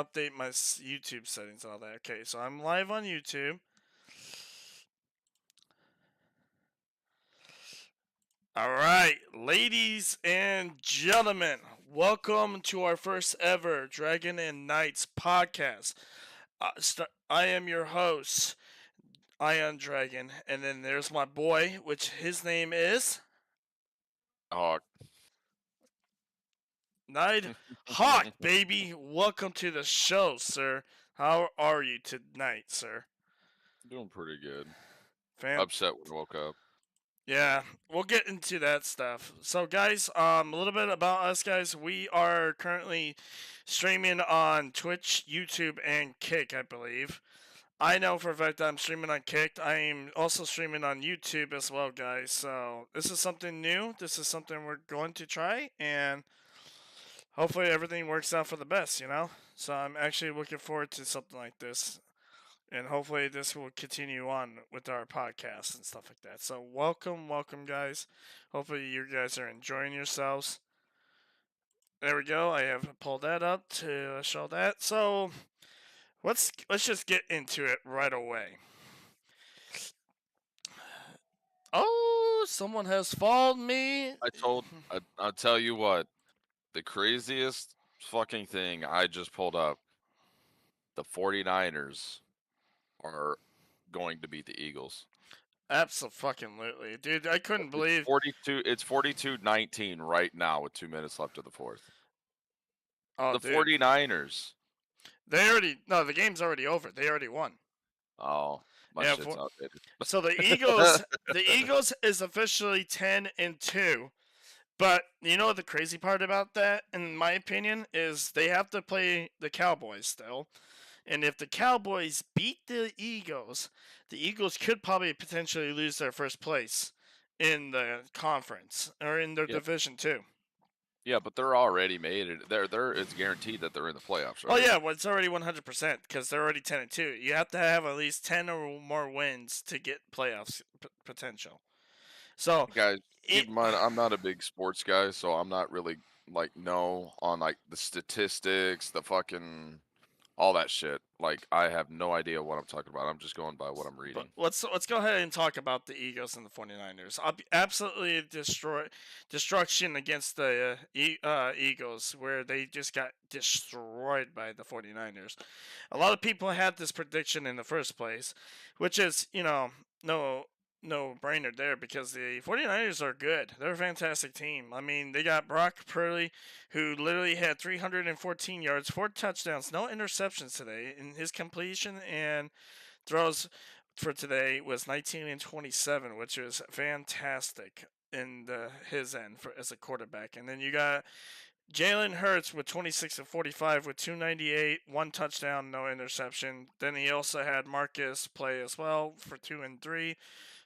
update my YouTube settings and all that. Okay, so I'm live on YouTube. All right, ladies and gentlemen, welcome to our first ever Dragon and Knights podcast. I am your host, Ion Dragon, and then there's my boy, which his name is Oh, Night Hawk, baby. Welcome to the show, sir. How are you tonight, sir? doing pretty good. Fan- Upset when I woke up. Yeah, we'll get into that stuff. So, guys, a little bit about us, guys. We are currently streaming on Twitch, YouTube, and Kick, I believe. I know for a fact that I'm streaming on Kick. I am also streaming on YouTube as well, guys. So, this is something new. This is something we're going to try, and hopefully everything works out for the best, you know? So, I'm actually looking forward to something like this. And hopefully this will continue on with our podcast and stuff like that. So welcome guys. Hopefully you guys are enjoying yourselves. There we go. I have pulled that up to show that. So let's just get into it right away. Oh, someone has followed me. I'll tell you what, the craziest fucking thing I just pulled up, the 49ers are going to beat the Eagles. Absolutely, dude. I couldn't believe. It's 42-19 right now with 2 minutes left of the fourth. Oh, The dude. 49ers. The game's already over. They already won. Oh, my Yeah, shit's outdated. So the Eagles is officially 10-2. But you know what the crazy part about that, in my opinion, is they have to play the Cowboys still. And if the Cowboys beat the Eagles could probably potentially lose their first place in the conference or in their Yep. division too. Yeah, but they're already made it. It's guaranteed that they're in the playoffs, right? Oh yeah, well it's already 100% because they're already 10-2. You have to have at least 10 or more wins to get playoffs potential. So Guys, keep it in mind, I'm not a big sports guy, so I'm not really on the statistics, the fucking all that shit. Like I have no idea what I'm talking about. I'm just going by what I'm But reading. let's go ahead and talk about the Eagles and the 49ers. Absolutely destruction against the Eagles, where they just got destroyed by the 49ers. A lot of people had this prediction in the first place, which is, no brainer there because the 49ers are good. They're a fantastic team. I mean, they got Brock Purdy, who literally had 314 yards, 4 touchdowns, no interceptions today, in his completion and throws for today was 19 and 27, which was fantastic in his end as a quarterback. And then you got Jalen Hurts with 26 and 45 with 298, 1 touchdown, no interception. Then he also had Marcus play as well for 2 and 3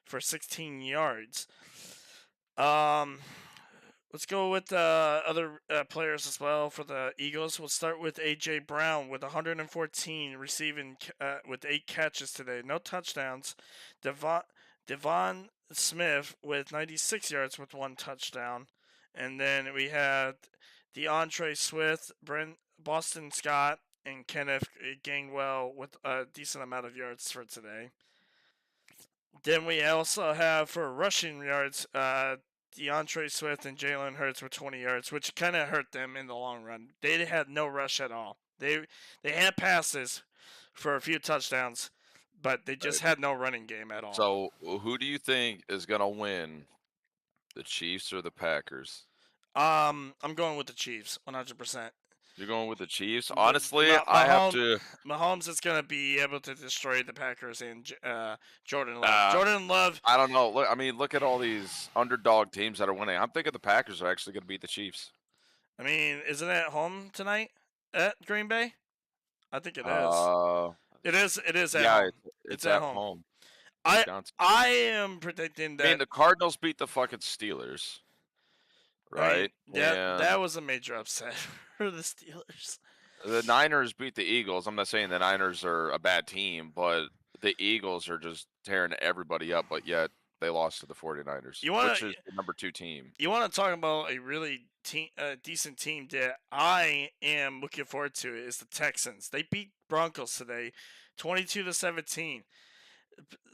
for 16 yards. Let's go with other players as well for the Eagles. We'll start with A.J. Brown with 114 receiving with 8 catches today. No touchdowns. Devon Smith with 96 yards with 1 touchdown. And then we had DeAndre Swift, Boston Scott, and Kenneth Gainwell with a decent amount of yards for today. Then we also have for rushing yards, DeAndre Swift and Jalen Hurts with 20 yards, which kind of hurt them in the long run. They had no rush at all. They had passes for a few touchdowns, but they just Right. had no running game at all. So, who do you think is gonna win, the Chiefs or the Packers? I'm going with the Chiefs, 100%. You're going with the Chiefs. Honestly, I have to. Mahomes is going to be able to destroy the Packers and Jordan Love. Uh, Jordan Love. I don't know. Look at all these underdog teams that are winning. I'm thinking the Packers are actually going to beat the Chiefs. I mean, isn't it at home tonight at Green Bay? I think it is. Uh, It is. It is at yeah, home. it's at home. I Wisconsin. I am predicting that. I mean, the Cardinals beat the fucking Steelers, right? That was a major upset for the Steelers. The Niners beat the Eagles. I'm not saying the Niners are a bad team, but the Eagles are just tearing everybody up, but yet they lost to the 49ers, which is the number 2 team. You want to talk about a really decent team that I am looking forward to is the Texans. They beat Broncos today, 22-17.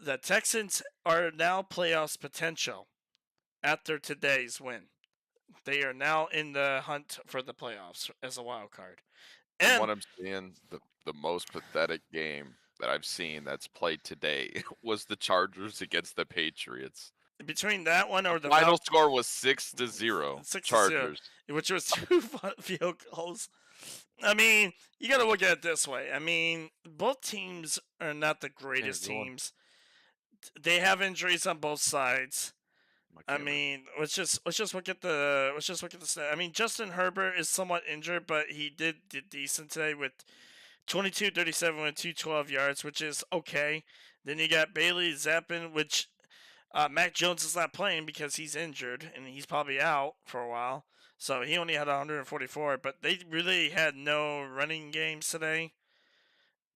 The Texans are now playoffs potential after today's win. They are now in the hunt for the playoffs as a wild card. From And what I'm seeing, the most pathetic game that I've seen that's played today was the Chargers against the Patriots. between that one or The the final score was 6-0. 6-0, Chargers. which was 2 field goals. I mean, you got to look at it this way. I mean, both teams are not the greatest teams. They have injuries on both sides. I mean, let's just look at the stat. I mean, Justin Herbert is somewhat injured, but he did decent today with 22, 37 with 212 yards, which is okay. Then you got Bailey Zappin, which Mac Jones is not playing because he's injured and he's probably out for a while. So he only had 144, but they really had no running games today.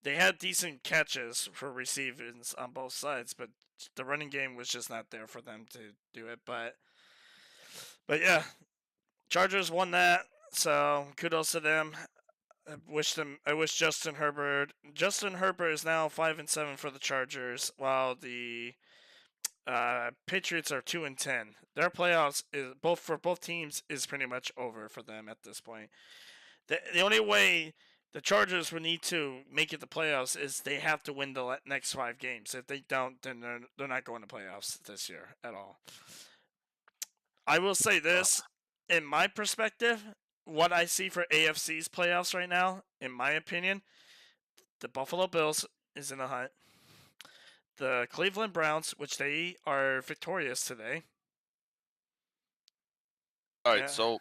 They had decent catches for receivers on both sides, but the running game was just not there for them to do it. But yeah, Chargers won that, so kudos to them. I wish Justin Herbert. Justin Herbert is now 5-7 for the Chargers, while the Patriots are 2-10. Their playoffs is both teams is pretty much over for them at this point. The only way the Chargers would need to make it the playoffs is they have to win the next 5 games. If they don't, then they're not going to playoffs this year at all. I will say this, in my perspective, what I see for AFC's playoffs right now, in my opinion, the Buffalo Bills is in the hunt. The Cleveland Browns, which they are victorious today. All right, so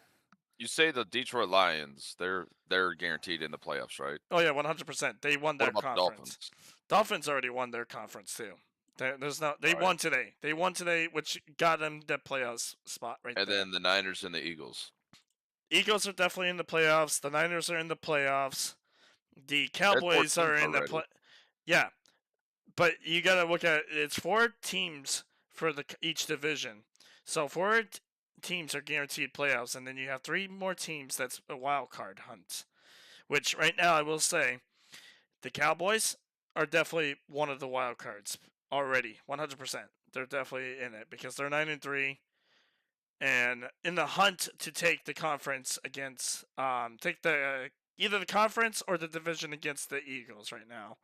you say the Detroit Lions, they're guaranteed in the playoffs, right? Oh yeah, 100%. They won their What about conference. Dolphins already won their conference too. They won today. They won today, which got them the playoffs spot right there. And then the Niners and the Eagles. Eagles are definitely in the playoffs. The Niners are in the playoffs. The Cowboys are in the play. Yeah, but you got to look at it's 4 teams for each division. So 4 teams are guaranteed playoffs, and then you have 3 more teams that's a wild card hunt. Which right now I will say, the Cowboys are definitely one of the wild cards already, 100%. They're definitely in it because they're 9-3, and in the hunt to take the conference against take the either the conference or the division against the Eagles right now.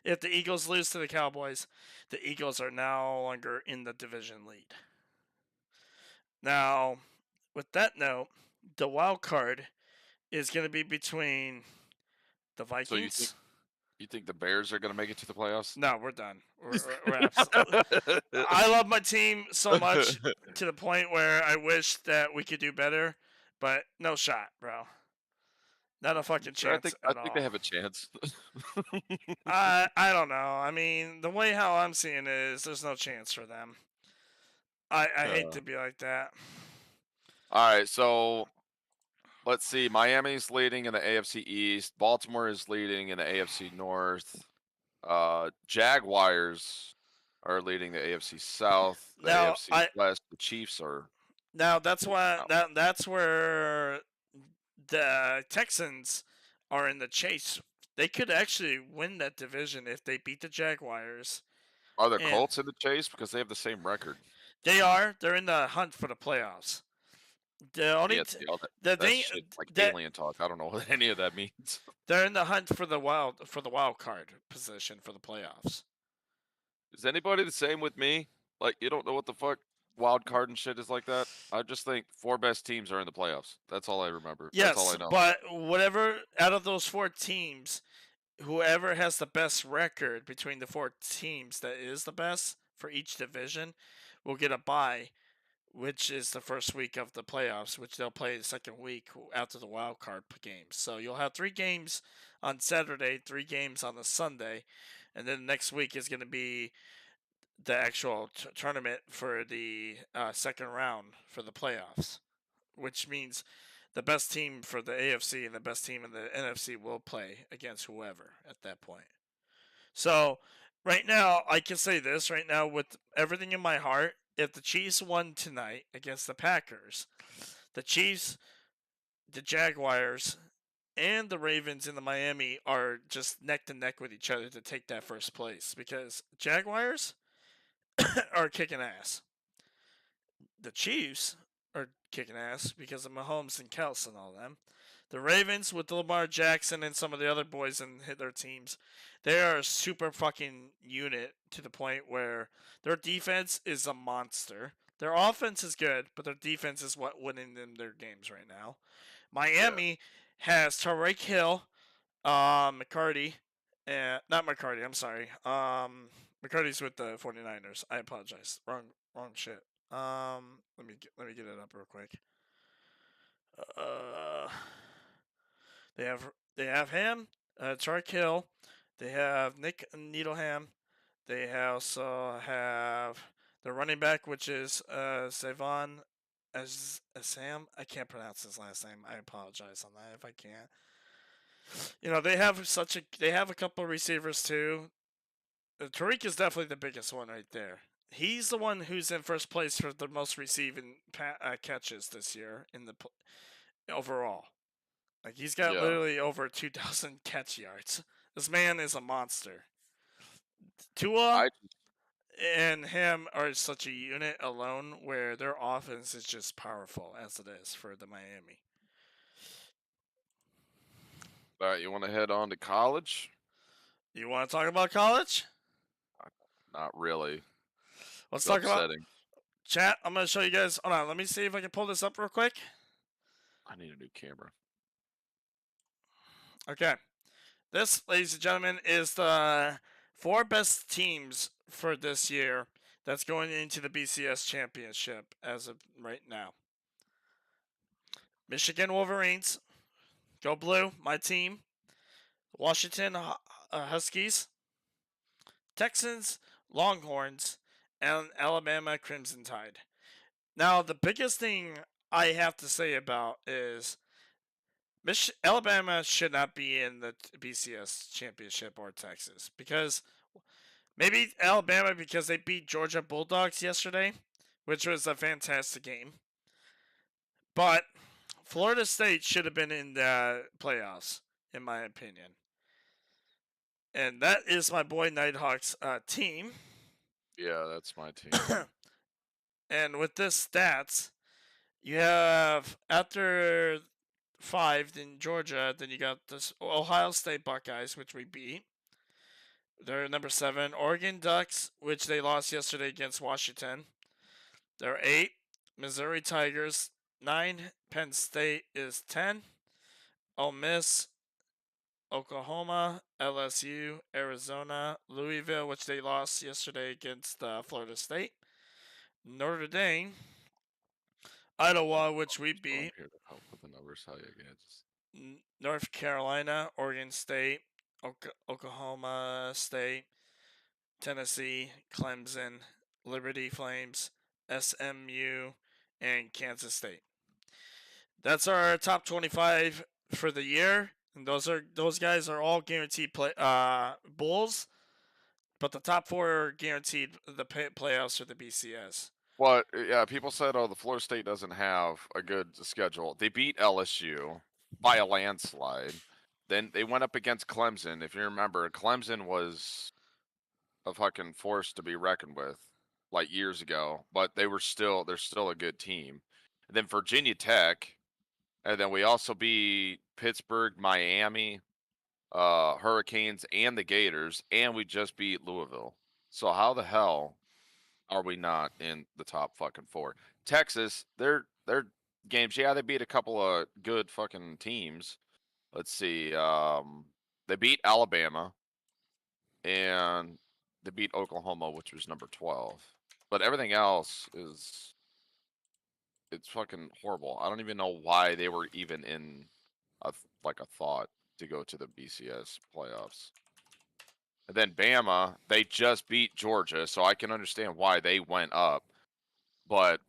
If the Eagles lose to the Cowboys, the Eagles are no longer in the division lead. Now, with that note, the wild card is going to be between the Vikings. So you think the Bears are going to make it to the playoffs? No, we're done. We're absolutely. I love my team so much to the point where I wish that we could do better, but no shot, bro. Not a fucking chance. I think they have a chance. I don't know. I mean, the way how I'm seeing it is there's no chance for them. I hate to be like that. All right, so let's see. Miami's leading in the AFC East. Baltimore is leading in the AFC North. Jaguars are leading the AFC South. The AFC West. The Chiefs are. Now that's why that's where the Texans are in the chase. They could actually win that division if they beat the Jaguars. Are the Colts in the chase because they have the same record? They are. They're in the hunt for the playoffs. The only alien talk. I don't know what any of that means. They're in the hunt for the wild card position for the playoffs. Is anybody the same with me? Like, you don't know what the fuck wild card and shit is like that? I just think 4 best teams are in the playoffs. That's all I remember. Yes, that's all I know. But whatever out of those 4 teams, whoever has the best record between the 4 teams that is the best for each division will get a bye, which is the first week of the playoffs, which they'll play the second week after the wild card games. So you'll have 3 games on Saturday, 3 games on the Sunday, and then next week is going to be the actual tournament for the second round for the playoffs, which means the best team for the AFC and the best team in the NFC will play against whoever at that point. So right now, I can say this right now with everything in my heart. If the Chiefs won tonight against the Packers, the Chiefs the Jaguars and the Ravens in the Miami are just neck to neck with each other to take that first place because Jaguars are kicking ass. The Chiefs are kicking ass because of Mahomes and Kels and all them. The Ravens with Lamar Jackson and some of the other boys and hit their teams, they are a super fucking unit to the point where their defense is a monster. Their offense is good, but their defense is what winning them their games right now. Miami has Tyreek Hill, McCarty, and not McCarty. I'm sorry. McCarty's with the 49ers. I apologize. Wrong shit. Let me get it up real quick. Uh, they have him, Tyreek Hill. They have Nick Needleham. They also have the running back, which is Savon as Sam. I can't pronounce his last name. I apologize on that if I can't. You know, they have a couple of receivers too. Tariq is definitely the biggest one right there. He's the one who's in first place for the most receiving catches this year in the overall. Like he's got literally over 2,000 catch yards. This man is a monster. Tua and him are such a unit alone where their offense is just powerful as it is for the Miami. All right, you want to head on to college? You want to talk about college? Not really. Let's talk about chat. I'm going to show you guys. Hold on. Let me see if I can pull this up real quick. I need a new camera. Okay. This, ladies and gentlemen, is the 4 best teams for this year that's going into the BCS championship as of right now. Michigan Wolverines. Go Blue, my team. Washington Huskies. Texans Longhorns. And Alabama Crimson Tide. Now, the biggest thing I have to say about is Alabama should not be in the BCS championship or Texas because maybe Alabama because they beat Georgia Bulldogs yesterday, which was a fantastic game. But Florida State should have been in the playoffs, in my opinion. And that is my boy Nighthawks team. Yeah, that's my team. And with this stats, you have after 5 in Georgia, then you got this Ohio State Buckeyes, which we beat. They're number 7. Oregon Ducks, which they lost yesterday against Washington. They're 8. Missouri Tigers 9. Penn State is 10. Ole Miss, Oklahoma, LSU, Arizona, Louisville, which they lost yesterday against Florida State. Notre Dame, Iowa, which we beat. I'm here to help with the numbers. How you guys? North Carolina, Oregon State, Oklahoma State, Tennessee, Clemson, Liberty Flames, SMU, and Kansas State. That's our top 25 for the year. And those guys are all guaranteed Bulls, but the top 4 are guaranteed the playoffs for the BCS. Well, yeah, people said, "Oh, the Florida State doesn't have a good schedule." They beat LSU by a landslide. Then they went up against Clemson. If you remember, Clemson was a fucking force to be reckoned with, like years ago. But they're still a good team. And then Virginia Tech, and then we also beat Pittsburgh, Miami, Hurricanes, and the Gators, and we just beat Louisville. So how the hell are we not in the top fucking 4? Texas, their games, yeah, they beat a couple of good fucking teams. Let's see, they beat Alabama, and they beat Oklahoma, which was number 12. But everything else it's fucking horrible. I don't even know why they were even in a thought to go to the BCS playoffs. And then Bama, they just beat Georgia, so I can understand why they went up. But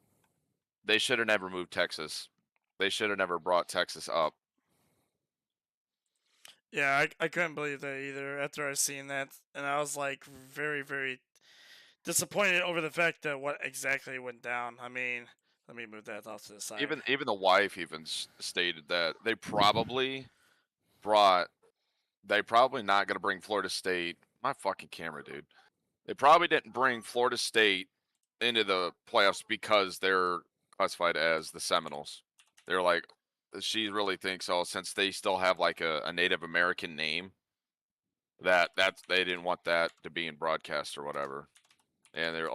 they should have never moved Texas. They should have never brought Texas up. Yeah, I couldn't believe that either after I seen that. And I was like very, very disappointed over the fact that what exactly went down. I mean, Let me move that off to the side. Even the wife even stated that they probably brought they probably not going to bring Florida State. My fucking camera, dude. They probably didn't bring Florida State into the playoffs because they're classified as the Seminoles. They're like, she really thinks, oh, since they still have like a Native American name, that's they didn't want that to be in broadcast or whatever. And they're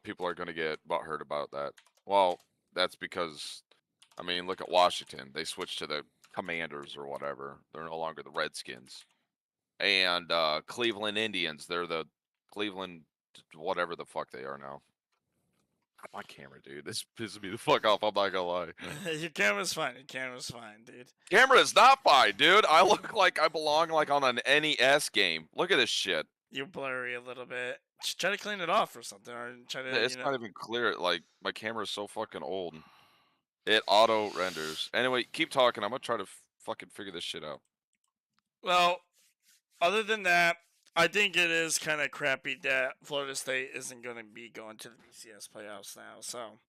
people are going to get butthurt about that. Well, that's because, I mean, look at Washington. They switched to the Commanders or whatever. They're no longer the Redskins. And Cleveland Indians. They're the Cleveland whatever the fuck they are now. My camera, dude. This pisses me the fuck off. I'm not gonna lie. Your camera's fine. Your camera's fine, dude. Camera is not fine, dude. I look like I belong like on an NES game. Look at this shit. You're blurry a little bit. Just try to clean it off or something, or try to. It's not even clear. Like my camera is so fucking old. It auto renders. Anyway, keep talking. I'm gonna try to fucking figure this shit out. Well, other than that, I think it is kind of crappy that Florida State isn't going to be going to the BCS playoffs now. So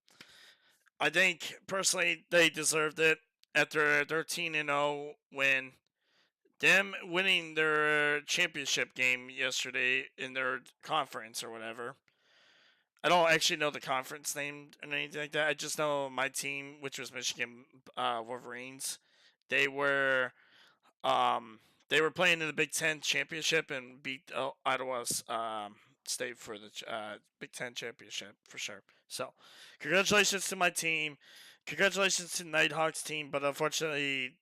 I think personally they deserved it after 13-0 win. Them winning their championship game yesterday in their conference or whatever. I don't actually know the conference name or anything like that. I just know my team, which was Michigan Wolverines. They were um, they were playing in the Big Ten championship and beat Ottawa State for the Big Ten championship for sure. So, congratulations to my team. Congratulations to Nighthawks team, but unfortunately,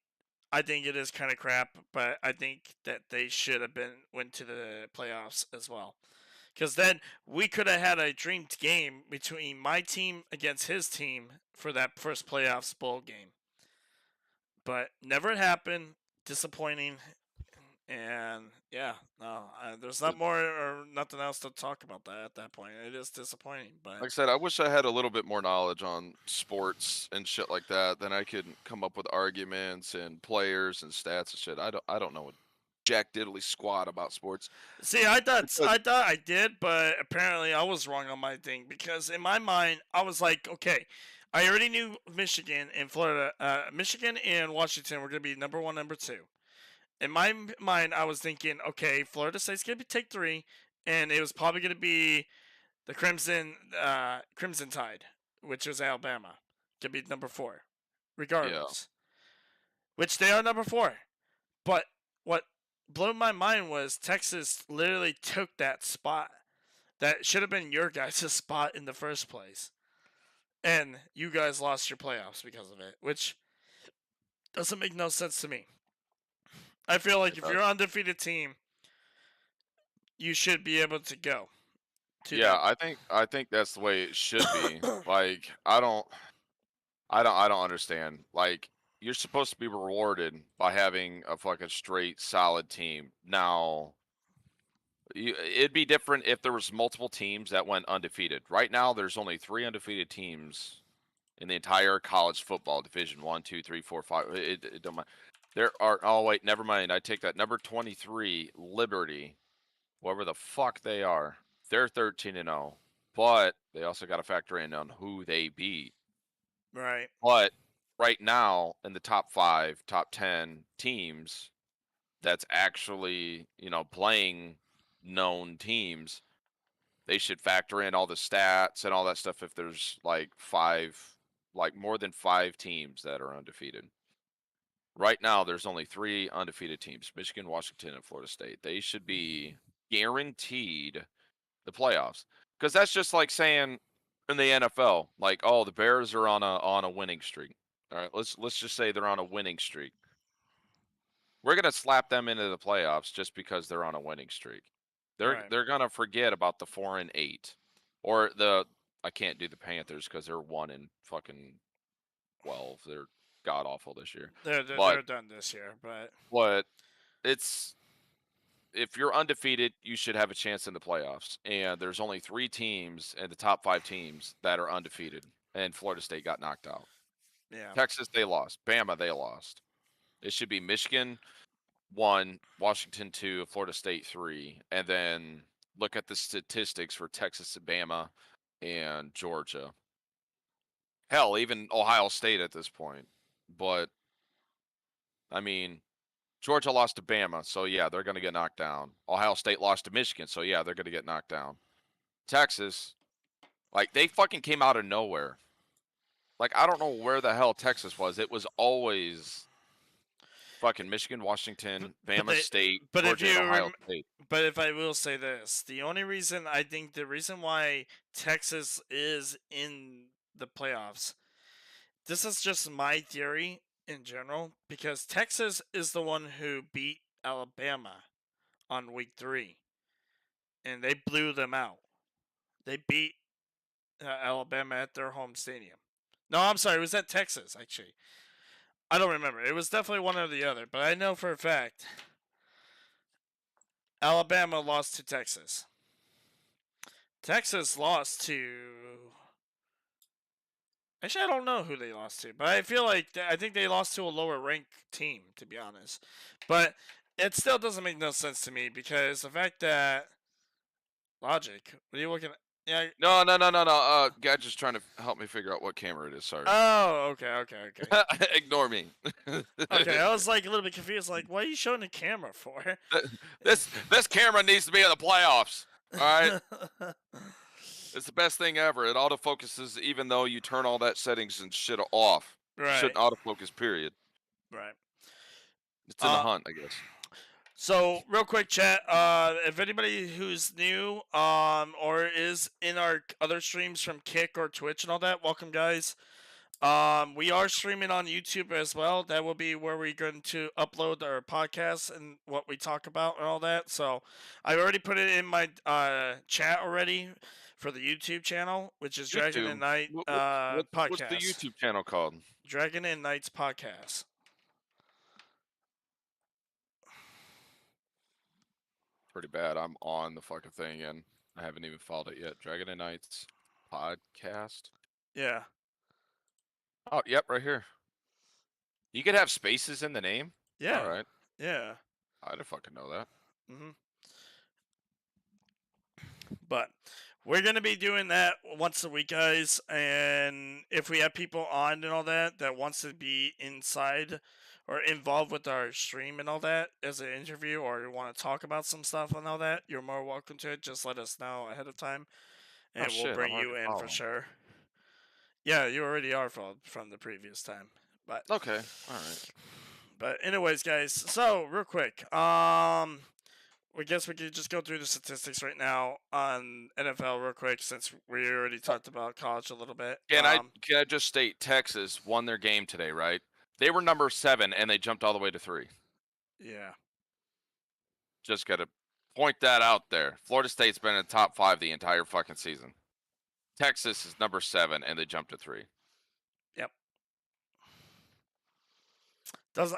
I think it is kind of crap. But I think that they should have went to the playoffs as well, because then we could have had a dream game between my team against his team for that first playoffs bowl game. But never happened. Disappointing. And yeah, no, there's not more or nothing else to talk about that at that point. It is disappointing, but Like I said, I wish I had a little bit more knowledge on sports and shit like that. Then I could come up with arguments and players and stats and shit. I don't know jack diddly squat about sports. see, I thought I did, but apparently I was wrong on my thing because in my mind I was like, okay, I already knew Michigan and Florida, Michigan and Washington were gonna be number one, number two. In my mind, I was thinking, okay, Florida State's gonna take three, and it was probably gonna be the Crimson Tide, which was Alabama, to be number four, Yeah. regardless. Which they are number four. But what blew my mind was Texas literally took that spot that should have been your guys' spot in the first place. And you guys lost your playoffs because of it, which doesn't make no sense to me. I feel like if you're an undefeated team, you should be able to go. Yeah, I think that's the way it should be. Like I don't understand. Like you're supposed to be rewarded by having a fucking straight solid team. Now, it'd be different if there was multiple teams that went undefeated. Right now, there's only 3 undefeated teams in the entire college football division. 1, 2, 3, 4, 5. It don't matter. There are. Oh wait, never mind. I take that. Number 23, Liberty, whoever the fuck they are. They're 13-0, but they also got to factor in on who they beat. Right. But right now, in the top 5, top 10 teams, that's actually playing known teams, they should factor in all the stats and all that stuff if there's like more than 5 teams that are undefeated. Right now there's only 3 undefeated teams: Michigan, Washington, and Florida State. They should be guaranteed the playoffs, because that's just like saying in the NFL, like, oh, the Bears are on a winning streak. All right, let's just say they're on a winning streak. We're gonna slap them into the playoffs just because they're on a winning streak. They're gonna forget about the 4-8, or I can't do the Panthers because they're 1-12. They're god awful this year. They're But done this year, but it's if you're undefeated, you should have a chance in the playoffs. And there's only 3 teams in the top 5 teams that are undefeated, and Florida State got knocked out. yeah. Texas, they lost. Bama, they lost. It should be Michigan 1, Washington 2, Florida State 3, and then look at the statistics for Texas, Bama, and Georgia. Hell, even Ohio State at this point. But I mean, Georgia lost to Bama, so yeah, they're going to get knocked down. Ohio State lost to Michigan, so yeah, they're going to get knocked down. Texas, like they fucking came out of nowhere. Like I don't know where the hell Texas was. It was always fucking Michigan, Washington, But Bama State, but if Georgia, and you Ohio State. but if I will say this, the reason why Texas is in the playoffs, this is just my theory in general, because Texas is the one who beat Alabama on week 3, and they blew them out. They beat Alabama at their home stadium. No, I'm sorry, it was at Texas, actually. I don't remember. It was definitely one or the other, but I know for a fact Alabama lost to Texas. Texas lost to. Actually, I don't know who they lost to, but I feel like I think they lost to a lower ranked team, to be honest. But it still doesn't make no sense to me, because the fact that logic. What are you looking at? Yeah. No. Guy just trying to help me figure out what camera it is. Sorry. Oh, okay. Ignore me. Okay, I was like a little bit confused. Like, what are you showing the camera for? This camera needs to be in the playoffs. All right. It's the best thing ever. It autofocuses even though you turn all that settings and shit off. Right. Shouldn't autofocus, period. Right. It's in the hunt, I guess. So, real quick, chat. If anybody who's new, or is in our other streams from Kick or Twitch and all that, welcome, guys. We are streaming on YouTube as well. That will be where we're going to upload our podcasts and what we talk about and all that. So, I've already put it in my chat already for the YouTube channel, which is Dragon and Knight podcast. What's the YouTube channel called? Dragon and Knights podcast. Pretty bad. I'm on the fucking thing and I haven't even followed it yet. Dragon and Knights podcast. Yeah. Oh, yep, right here. You could have spaces in the name? Yeah. All right. Yeah. I didn't fucking know that. But we're going to be doing that once a week, guys. And if we have people on and all that wants to be inside or involved with our stream and all that as an interview, or want to talk about some stuff and all that, you're more welcome to it. Just let us know ahead of time, and we'll bring you in for sure. Yeah, you already are from the previous time. But okay, all right. But anyways, guys, so real quick, I guess we could just go through the statistics right now on NFL real quick, since we already talked about college a little bit. Can I just state Texas won their game today, right? They were number 7 and they jumped all the way to 3. Yeah. Just gotta point that out there. Florida State's been in the top 5 the entire fucking season. Texas is number 7 and they jumped to 3. Yep.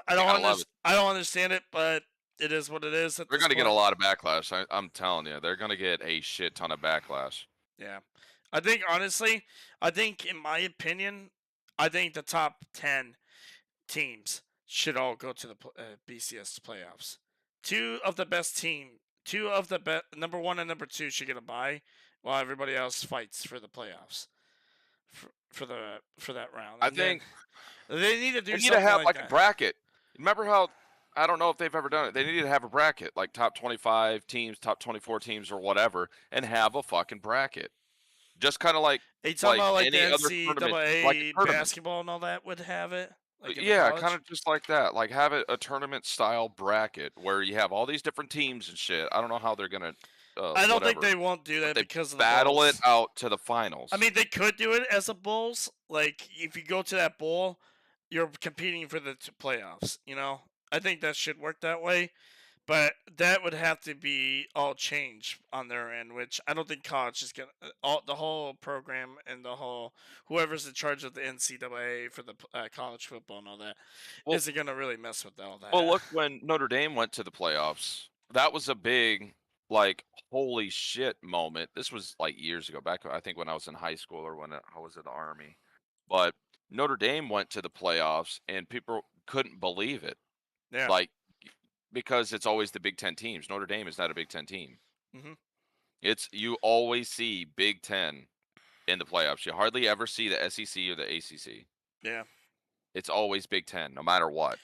I don't understand it, but it is what it is. They're going to get a lot of backlash. I'm telling you, they're going to get a shit ton of backlash. Yeah. I think, honestly, in my opinion, I think the top 10 teams should all go to the BCS playoffs. Two of the number 1 and number 2 should get a bye, while everybody else fights for the playoffs for that round. I think they need to do. They need to have like a bracket. Remember how? I don't know if they've ever done it. They need to have a bracket, like top 25 teams, top 24 teams, or whatever, and have a fucking bracket. Just kind of like any the NCAA like basketball and all that would have it. Like yeah, kind of just like that. Like have it a tournament style bracket where you have all these different teams and shit. I don't know how they're gonna. I don't think they won't do that because of the battle it out to the finals. I mean, they could do it as a bowls. Like if you go to that bowl, you're competing for the playoffs. You know, I think that should work that way. But that would have to be all changed on their end, which I don't think college is gonna. The whole program and the whole whoever's in charge of the NCAA for the college football and all that isn't gonna really mess with all that. Well, look, when Notre Dame went to the playoffs, that was a big like holy shit moment. This was like years ago, back I think when I was in high school or when I was in the Army. But Notre Dame went to the playoffs and people couldn't believe it. Yeah. Like because it's always the Big Ten teams. Notre Dame is not a Big Ten team. Mm-hmm. You always see Big Ten in the playoffs. You hardly ever see the SEC or the ACC. Yeah. It's always Big Ten, no matter what.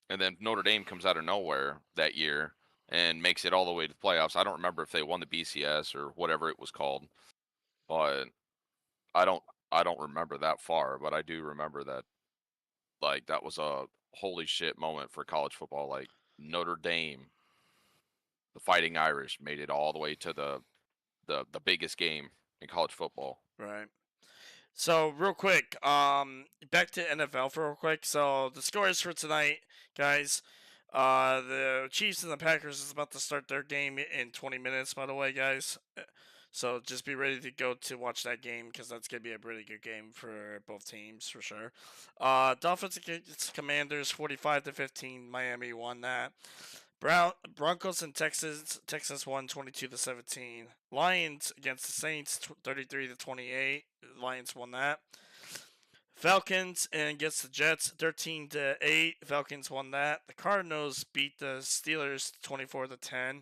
And then Notre Dame comes out of nowhere that year and makes it all the way to the playoffs. I don't remember if they won the BCS or whatever it was called, but I don't I don't remember that far, but I do remember that like that was a holy shit moment for college football. Like Notre Dame, the Fighting Irish, made it all the way to the biggest game in college football. Right. So real quick, back to NFL for real quick. So the scores for tonight, guys. The Chiefs and the Packers is about to start their game in 20 minutes. By the way, guys. So just be ready to go to watch that game because that's gonna be a really good game for both teams for sure. Dolphins against Commanders, 45-15. Miami won that. Broncos and Texas. Texas won 22-17. Lions against the Saints, 33-28. Lions won that. Falcons and against the Jets, 13-8. Falcons won that. The Cardinals beat the Steelers 24-10.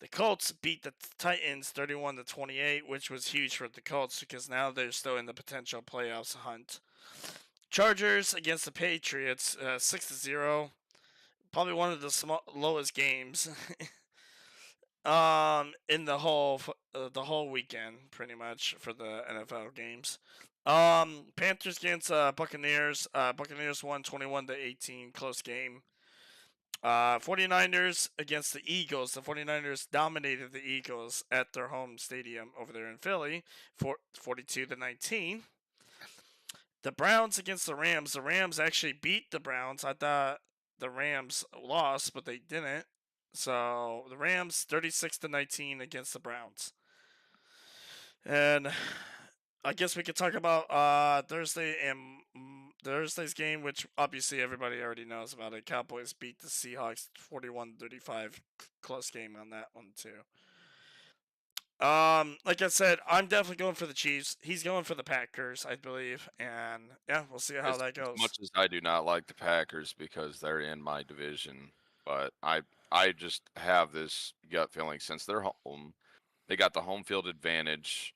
The Colts beat the Titans 31-28, which was huge for the Colts because now they're still in the potential playoffs hunt. Chargers against the Patriots, 6-0. Probably one of the lowest games in the whole weekend, pretty much for the NFL games. Panthers against Buccaneers. Buccaneers won 21-18, close game. 49ers against the Eagles. The 49ers dominated the Eagles at their home stadium over there in Philly, 42-19. The Browns against the Rams. The Rams actually beat the Browns. I thought the Rams lost, but they didn't. So the Rams 36-19 against the Browns. And I guess we could talk about Thursday's game, which obviously everybody already knows about it. Cowboys beat the Seahawks 41-35. Close game on that one too. Like I said, I'm definitely going for the Chiefs. He's going for the Packers, I believe, and yeah, we'll see how that As goes. much as I do not like the Packers because they're in my division, but I just have this gut feeling since they're home, they got the home field advantage.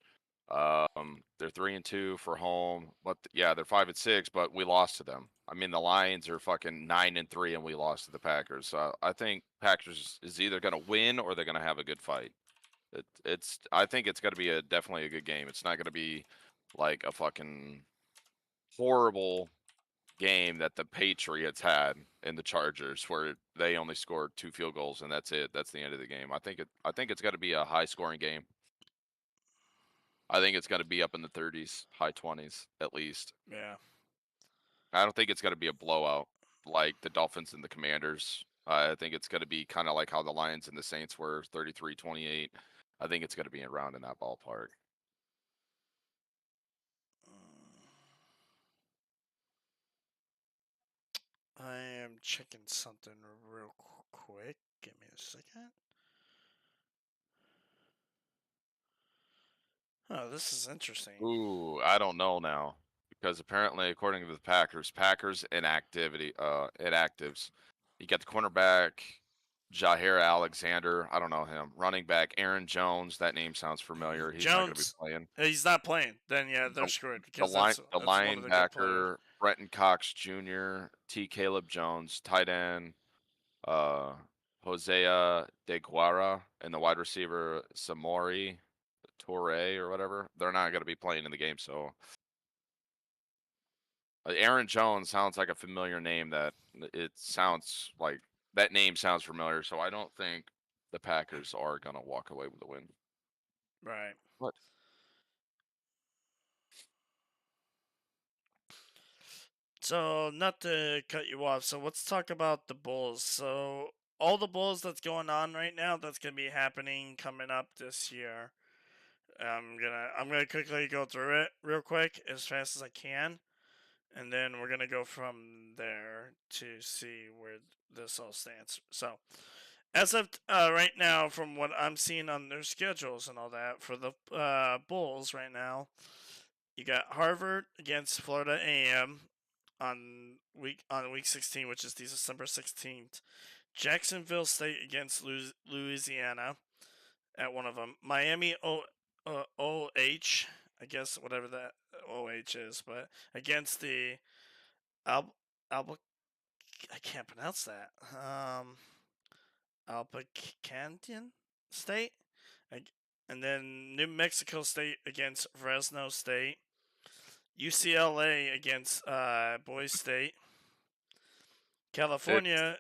They're 3-2 for home, but yeah, they're 5-6, but we lost to them. I mean, the Lions are fucking 9-3, and we lost to the Packers. So I think Packers is either gonna win or they're gonna have a good fight. I think it's gonna be definitely a good game. It's not gonna be like a fucking horrible game that the Patriots had in the Chargers, where they only scored 2 field goals and that's it. That's the end of the game. I think it's got to be a high scoring game. I think it's going to be up in the 30s, high 20s at least. Yeah. I don't think it's going to be a blowout like the Dolphins and the Commanders. I think it's going to be kind of like how the Lions and the Saints were, 33-28. I think it's going to be around in that ballpark. I am checking something real quick. Give me a second. Oh, this is interesting. Ooh, I don't know now because apparently, according to the Packers inactives. You got the cornerback Jair Alexander. I don't know him. Running back Aaron Jones. That name sounds familiar. He's not going to be Jones, playing. he's not playing. Then yeah, they're The, screwed the because line, the that's one of the good players. linebacker Brenton Cox Jr. T. Caleb Jones. Tight end uh, Hosea De Guara, and the wide receiver Samori Torre or whatever. They're not going to be playing in the game, so Aaron Jones sounds like a familiar name. That it sounds like that name sounds familiar. So I don't think the Packers are gonna walk away with the win. Right. What? So not to cut you off. So let's talk about the Bulls. So all the Bulls that's going on right now, that's gonna be happening coming up this year. I'm gonna quickly go through it real quick as fast as I can, and then we're gonna go from there to see where this all stands. So, as of right now, from what I'm seeing on their schedules and all that for the Bulls right now, you got Harvard against Florida A&M on week 16, which is December 16th. Jacksonville State against Louisiana at one of them. Miami OH, I guess whatever that OH is, but against the Al Alba, I can't pronounce that. Albuquerque State, Ag- and then New Mexico State against Fresno State, UCLA against Boise State, It California.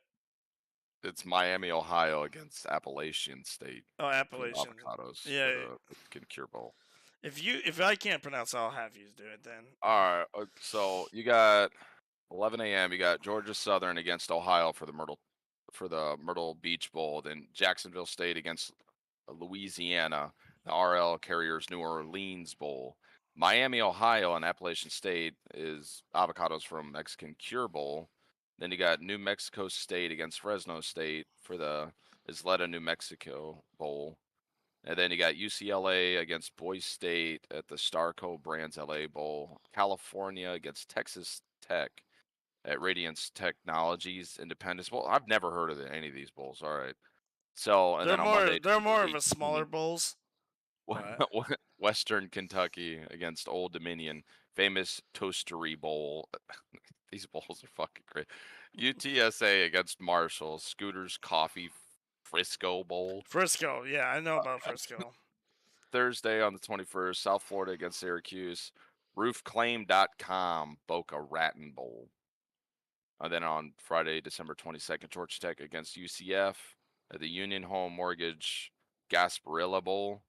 it's Miami, Ohio against Appalachian State Oh, for the Appalachian. avocados for Yeah. the Mexican Cure Bowl. If I can't pronounce, I'll have you do it then. All right, so you got 11 a.m. You got Georgia Southern against Ohio for the Myrtle Beach Bowl. Then Jacksonville State against Louisiana, the RL Carriers New Orleans Bowl. Miami, Ohio, and Appalachian State is avocados from Mexican Cure Bowl. Then you got New Mexico State against Fresno State for the Isleta New Mexico Bowl. And then you got UCLA against Boise State at the Starco Brands LA Bowl. California against Texas Tech at Radiance Technologies Independence Bowl. I've never heard of any of these bowls. All right. So, and They're then on more Monday, they're December more of a smaller 18th, bowls, but Western Kentucky against Old Dominion, famous Toastery Bowl. These bowls are fucking great. UTSA against Marshall, Scooters Coffee Frisco Bowl. Frisco. Yeah, I know about Frisco. Thursday on the 21st, South Florida against Syracuse, roofclaim.com, Boca Raton Bowl. And then on Friday, December 22nd, Georgia Tech against UCF at the Union Home Mortgage Gasparilla Bowl.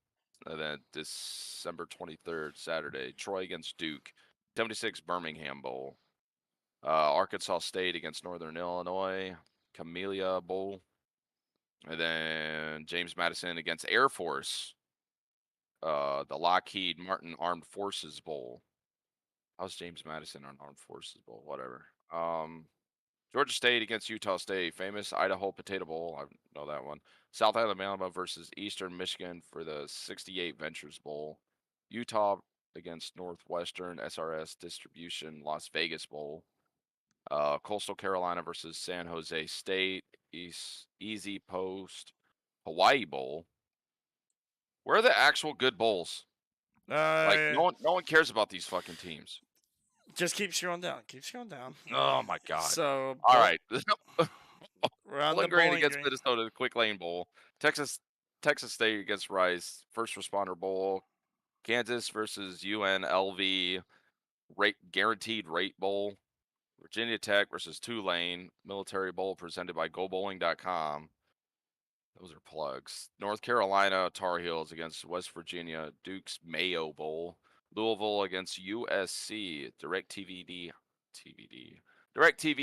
And then December 23rd, Saturday, Troy against Duke, 76 Birmingham Bowl. Arkansas State against Northern Illinois, Camellia Bowl. And then James Madison against Air Force, the Lockheed Martin Armed Forces Bowl. How's James Madison on Armed Forces Bowl? Whatever. Georgia State against Utah State, famous Idaho Potato Bowl. I know that one. South Alabama versus Eastern Michigan for the 68 Ventures Bowl. Utah against Northwestern SRS Distribution Las Vegas Bowl. Coastal Carolina versus San Jose State, Easy Post Hawaii Bowl. Where are the actual good bowls? Like no one cares about these fucking teams. Just keep scrolling down. Keep scrolling down. Oh my god. So All right. we're on Bowling the Green Bowling against Green. Minnesota, Quick Lane Bowl. Texas State against Rice, First Responder Bowl. Kansas versus UNLV, Guaranteed Rate Bowl. Virginia Tech versus Tulane, Military Bowl presented by GoBowling.com. Those are plugs. North Carolina Tar Heels against West Virginia, Duke's Mayo Bowl. Louisville against USC, DirecTV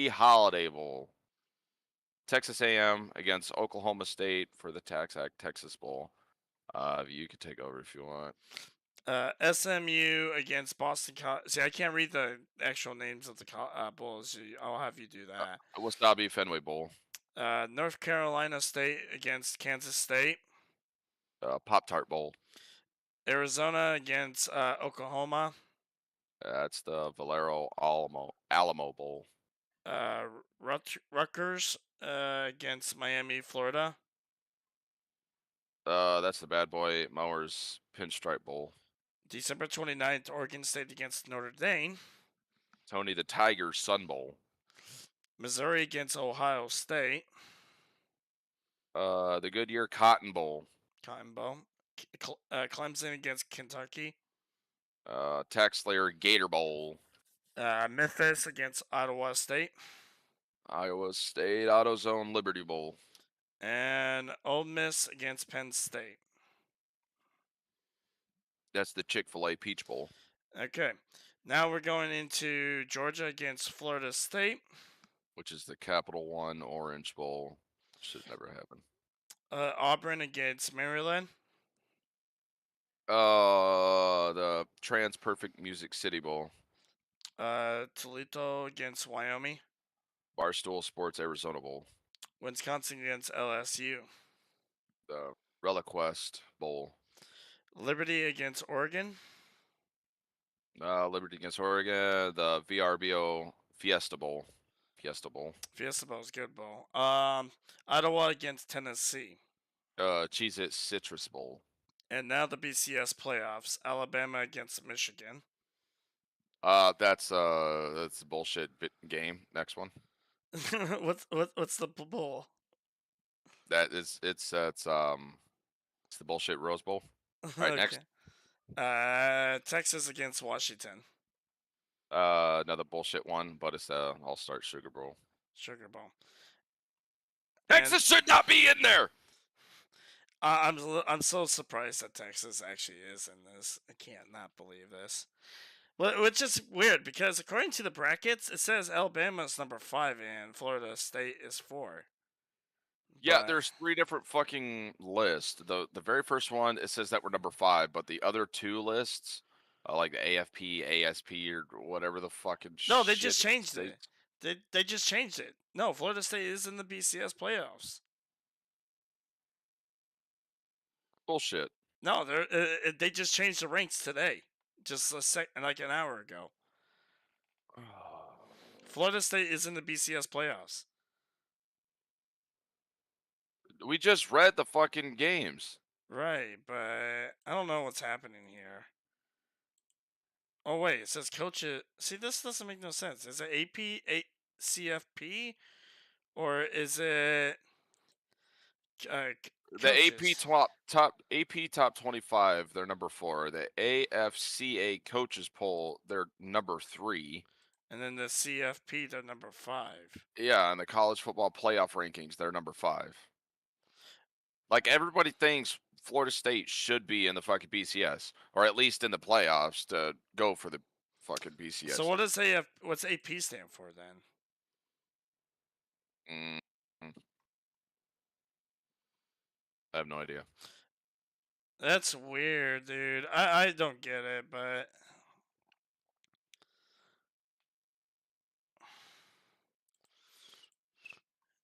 Holiday Bowl. Texas A&M against Oklahoma State for the Tax Act Texas Bowl. You could take over if you want. SMU against Boston College. See, I can't read the actual names of the bowls. I'll have you do that. Wasabi Fenway Bowl. North Carolina State against Kansas State. Pop-Tart Bowl. Arizona against Oklahoma. That's the Valero Alamo Bowl. Rutgers against Miami, Florida. That's the Bad Boy Mowers Pinstripe Bowl. December 29th, Oregon State against Notre Dame. Tony the Tiger Sun Bowl. Missouri against Ohio State. The Goodyear Cotton Bowl. Cotton Bowl. Clemson against Kentucky. TaxSlayer Gator Bowl. Memphis against Ottawa State. Iowa State AutoZone Liberty Bowl. And Ole Miss against Penn State. That's the Chick-fil-A Peach Bowl. Okay. Now we're going into Georgia against Florida State. Which is the Capital One Orange Bowl. Should never happen. Auburn against Maryland. The Trans Perfect Music City Bowl. Toledo against Wyoming. Barstool Sports Arizona Bowl. Wisconsin against LSU. The ReliQuest Bowl. Liberty against Oregon. Liberty against Oregon. The VRBO Fiesta Bowl. Fiesta Bowl is good bowl. Ottawa against Tennessee. Cheez-It Citrus Bowl. And now the BCS playoffs: Alabama against Michigan. That's a bullshit game. Next one. What's the bowl? That is it's the bullshit Rose Bowl. All right, Okay. next. Texas against Washington. Another bullshit one, but it's the All-Star Sugar Bowl. Sugar Bowl. And Texas should not be in there. I'm so surprised that Texas actually is in this. I can't not believe this. Well, which is weird because according to the brackets, it says Alabama is number 5 and Florida State is 4. Yeah, But there's 3 different fucking lists. The very first one, it says that we're number 5, but the other 2 lists, like the AFP, ASP, or whatever the fucking no, they shit just changed it. states. They just changed it. No, Florida State is in the BCS playoffs. Bullshit. No, they just changed the ranks today, just like an hour ago. Florida State is in the BCS playoffs. We just read the fucking games. Right, but I don't know what's happening here. Oh wait, it says coaches. See, this doesn't make no sense. Is it AP, CFP, or is it The AP coaches? top 25, they're number 4. The AFCA coaches poll, they're number 3. And then the CFP, they're number 5. Yeah, and the college football playoff rankings, they're number 5. Like everybody thinks Florida State should be in the fucking BCS, or at least in the playoffs to go for the fucking BCS. So what's AP stand for then? I have no idea. That's weird, dude. I don't get it, but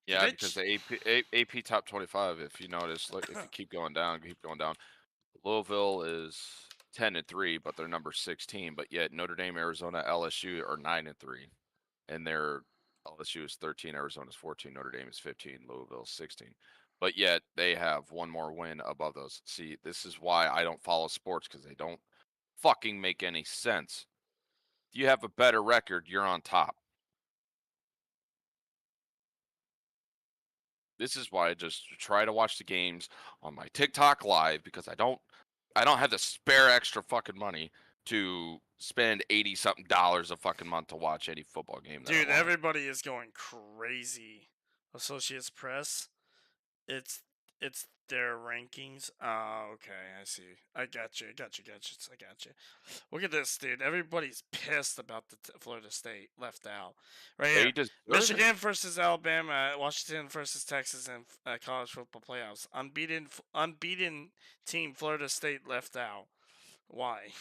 Yeah, because the AP top 25, if you notice, look, if you keep going down, Louisville is 10-3, but they're number 16. But yet Notre Dame, Arizona, LSU are 9-3, and their LSU is 13, Arizona's 14, Notre Dame is 15, Louisville is 16. But yet they have one more win above those. See, this is why I don't follow sports, because they don't fucking make any sense. If you have a better record, you're on top. This is why I just try to watch the games on my TikTok live, because I don't have the spare extra fucking money to spend $80-something a fucking month to watch any football game. Dude, everybody is going crazy. Associates Press, it's their rankings. Oh, okay, I see. I got you. Look at this, dude. Everybody's pissed about the Florida State left out. Right here. Michigan versus Alabama, Washington versus Texas in college football playoffs. Unbeaten team Florida State left out. Why?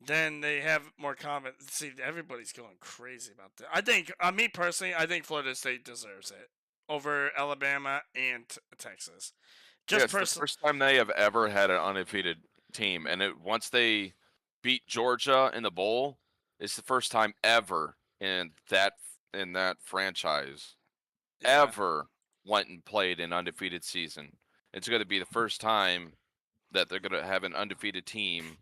Then they have more comments. See, everybody's going crazy about that. I think, me personally, I think Florida State deserves it over Alabama and Texas. Just it's the first time they have ever had an undefeated team, and once they beat Georgia in the bowl, it's the first time ever in that franchise ever went and played an undefeated season. It's going to be the first time that they're going to have an undefeated team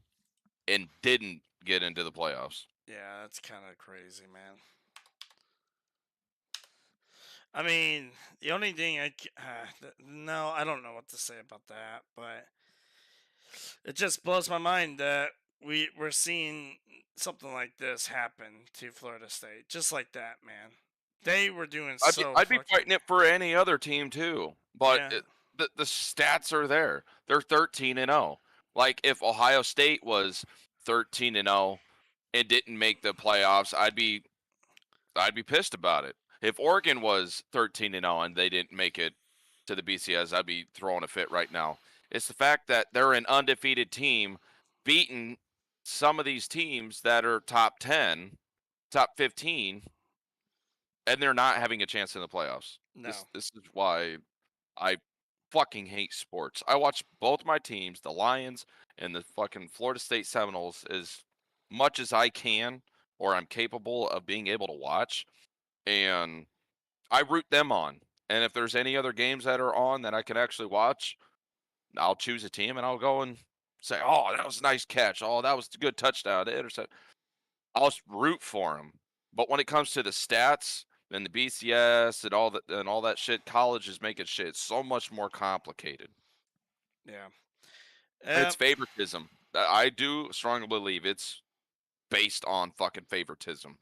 and didn't get into the playoffs. Yeah, that's kind of crazy, man. I mean, the only thing no, I don't know what to say about that, but it just blows my mind that we're seeing something like this happen to Florida State, just like that, man. They were doing I'd be fighting it for any other team too, but the stats are there. They're 13-0. Like if Ohio State was 13-0 and didn't make the playoffs, I'd be pissed about it. If Oregon was 13-0 and they didn't make it to the BCS, I'd be throwing a fit right now. It's the fact that they're an undefeated team beating some of these teams that are top 10, top 15, and they're not having a chance in the playoffs. No. This is why I fucking hate sports. I watch both my teams, the Lions and the fucking Florida State Seminoles, as much as I can or I'm capable of being able to watch, and I root them on. And if there's any other games that are on that I can actually watch, I'll choose a team and I'll go and say, "Oh, that was a nice catch. Oh, that was a good touchdown." They intercept. I'll root for them. But when it comes to the stats and the BCS and all that shit, college is making shit so much more complicated. Yeah. It's favoritism. I do strongly believe it's based on fucking favoritism.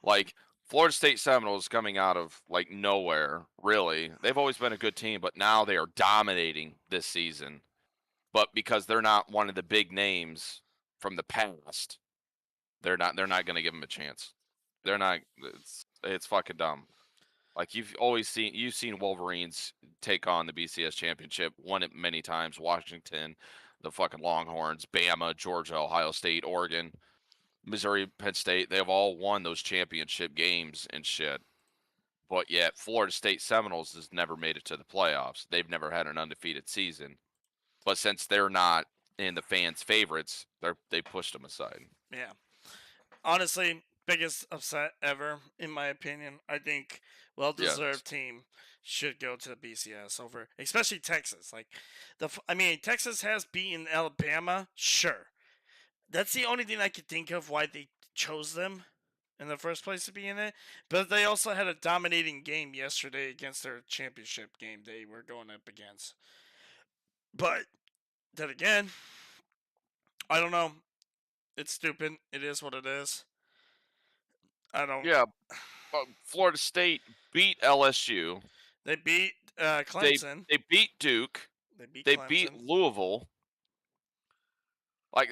Like Florida State Seminoles coming out of like nowhere, really. They've always been a good team, but now they are dominating this season. But because they're not one of the big names from the past, they're not going to give them a chance. They're not. It's fucking dumb. Like you've seen Wolverines take on the BCS championship, won it many times. Washington, the fucking Longhorns, Bama, Georgia, Ohio State, Oregon, Missouri, Penn State. They've all won those championship games and shit. But yet Florida State Seminoles has never made it to the playoffs. They've never had an undefeated season. But since they're not in the fans' favorites, they pushed them aside. Yeah. Honestly, biggest upset ever, in my opinion. I think well-deserved team should go to the BCS over, especially Texas. Like, Texas has beaten Alabama, sure. That's the only thing I could think of why they chose them in the first place to be in it. But they also had a dominating game yesterday against their championship game they were going up against. But then again, I don't know. It's stupid. It is what it is. I don't. Yeah, Florida State beat LSU. They beat Clemson. They beat Duke. They beat Louisville. Like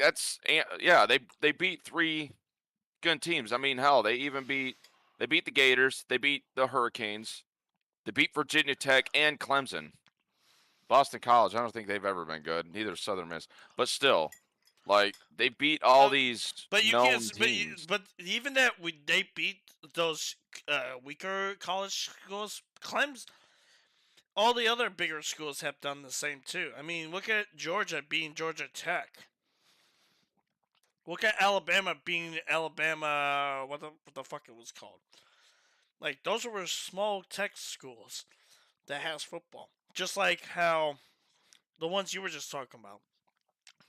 they beat 3 good teams. I mean, hell, they beat the Gators. They beat the Hurricanes. They beat Virginia Tech and Clemson. Boston College, I don't think they've ever been good. Neither Southern Miss, but still. Like they beat all these known teams. But even that, they beat those weaker college schools. Clemson, all the other bigger schools have done the same too. I mean, look at Georgia being Georgia Tech. Look at Alabama being Alabama. What the fuck it was called? Like those were small tech schools that has football, just like how the ones you were just talking about.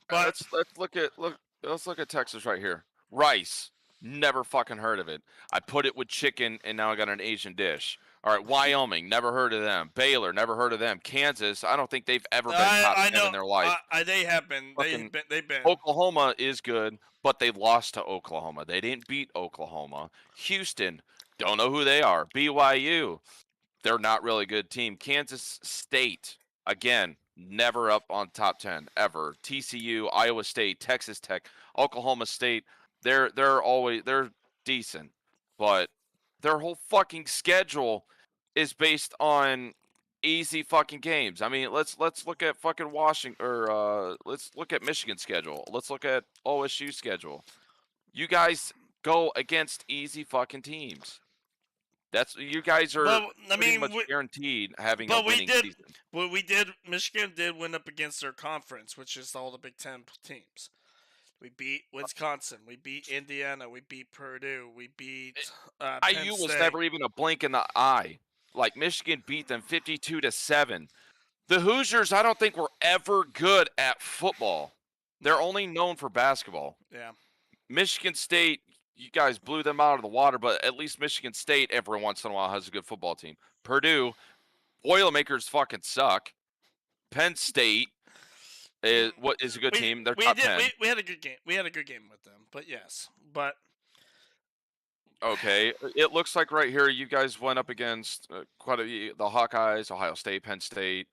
But let's look at Texas right here. Rice, never fucking heard of it. I put it with chicken, and now I got an Asian dish. All right, Wyoming, never heard of them. Baylor, never heard of them. Kansas, I don't think they've ever been top 10 in their life. They have been. They've been. Oklahoma is good, but they lost to Oklahoma. They didn't beat Oklahoma. Houston, don't know who they are. BYU, they're not really a good team. Kansas State, again, never up on top 10 ever. TCU, Iowa State, Texas Tech, Oklahoma State, they're decent, but their whole fucking schedule is based on easy fucking games. I mean, let's look at fucking Washington, or let's look at Michigan's schedule. Let's look at OSU's schedule. You guys go against easy fucking teams. You guys are pretty much guaranteed having a winning season. Well, Michigan did win up against their conference, which is all the Big Ten teams. We beat Wisconsin. We beat Indiana. We beat Purdue. We beat Penn IU State. was never even a blink in the eye. Like Michigan beat them 52-7. The Hoosiers, I don't think were ever good at football. They're only known for basketball. Yeah. Michigan State, you guys blew them out of the water, but at least Michigan State every once in a while has a good football team. Purdue, Boilermakers fucking suck. Penn State is a good team. They're top 10. We had a good game. We had a good game with them, but yes. But okay, it looks like right here you guys went up against the Hawkeyes, Ohio State, Penn State.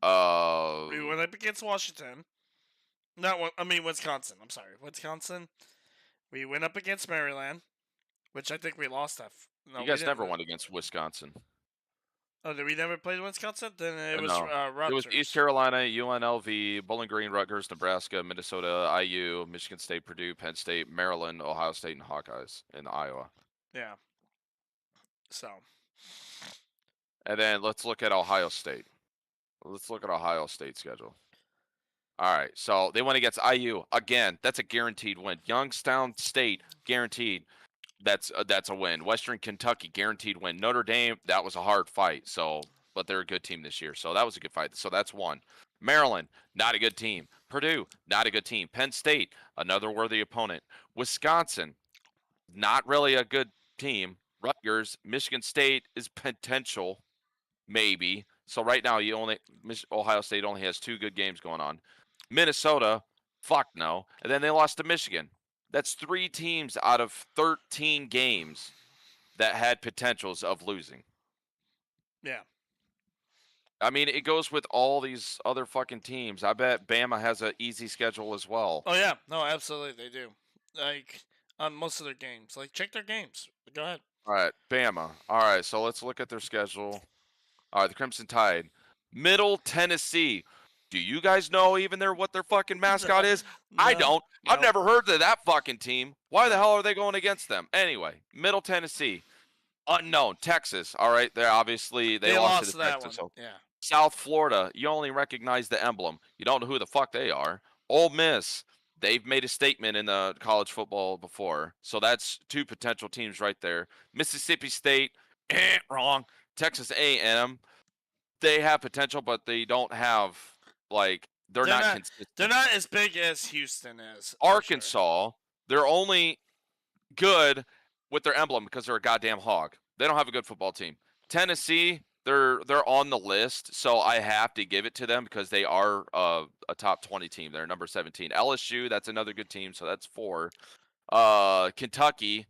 We went up against Washington. Wisconsin. I'm sorry, Wisconsin. We went up against Maryland, which I think we lost that. No, you guys never won against Wisconsin. Oh, did we never play Wisconsin? Then it was Rutgers. It was East Carolina, UNLV, Bowling Green, Rutgers, Nebraska, Minnesota, IU, Michigan State, Purdue, Penn State, Maryland, Ohio State, and Hawkeyes in Iowa. Yeah. So. And then let's look at Ohio State. Let's look at Ohio State's schedule. All right, so they went against IU again. That's a guaranteed win. Youngstown State, guaranteed. That's a win. Western Kentucky, guaranteed win. Notre Dame, that was a hard fight. So but they're a good team this year. So that was a good fight. So that's one. Maryland, not a good team. Purdue, not a good team. Penn State, another worthy opponent. Wisconsin, not really a good team. Rutgers, Michigan State is potential, maybe. So right now, Ohio State only has 2 good games going on. Minnesota, fuck no. And then they lost to Michigan. That's 3 teams out of 13 games that had potentials of losing. Yeah. I mean, it goes with all these other fucking teams. I bet Bama has an easy schedule as well. Oh yeah, no, absolutely they do. Like on most of their games, like check their games. Go ahead. All right, Bama. All right, so let's look at their schedule. All right, the Crimson Tide, Middle Tennessee. Do you guys know even what their fucking mascot is? I No, don't. I've no. never heard of that fucking team. Why the No. hell are they going against them? Anyway, Middle Tennessee, unknown. Texas. All right, they're obviously they lost to the that Texas. one. Yeah. South Florida, you only recognize the emblem. You don't know who the fuck they are. Ole Miss, they've made a statement in the college football before. So that's 2 potential teams right there. Mississippi State, wrong. Texas A&M, they have potential, but they don't have, like, they're not consistent. They're not as big as Houston is. Arkansas, they're only good with their emblem because they're a goddamn hog. They don't have a good football team. Tennessee, they're on the list, so I have to give it to them because they are a top 20 team. They're number 17. LSU, that's another good team, so that's 4. Kentucky,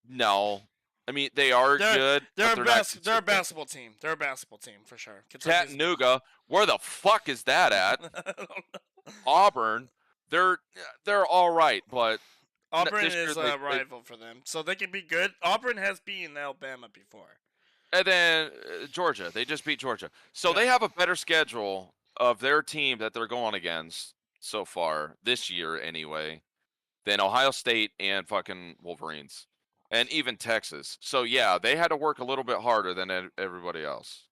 no. I mean, they are good. They're a basketball team. They're a basketball team for sure. Chattanooga, where the fuck is that at? I don't know. Auburn, they're all right, but Auburn is a rival for them, so they can be good. Auburn has beaten Alabama before. And then Georgia, they just beat Georgia. So they have a better schedule of their team that they're going against so far, this year anyway, than Ohio State and fucking Wolverines. And even Texas. So yeah, they had to work a little bit harder than everybody else.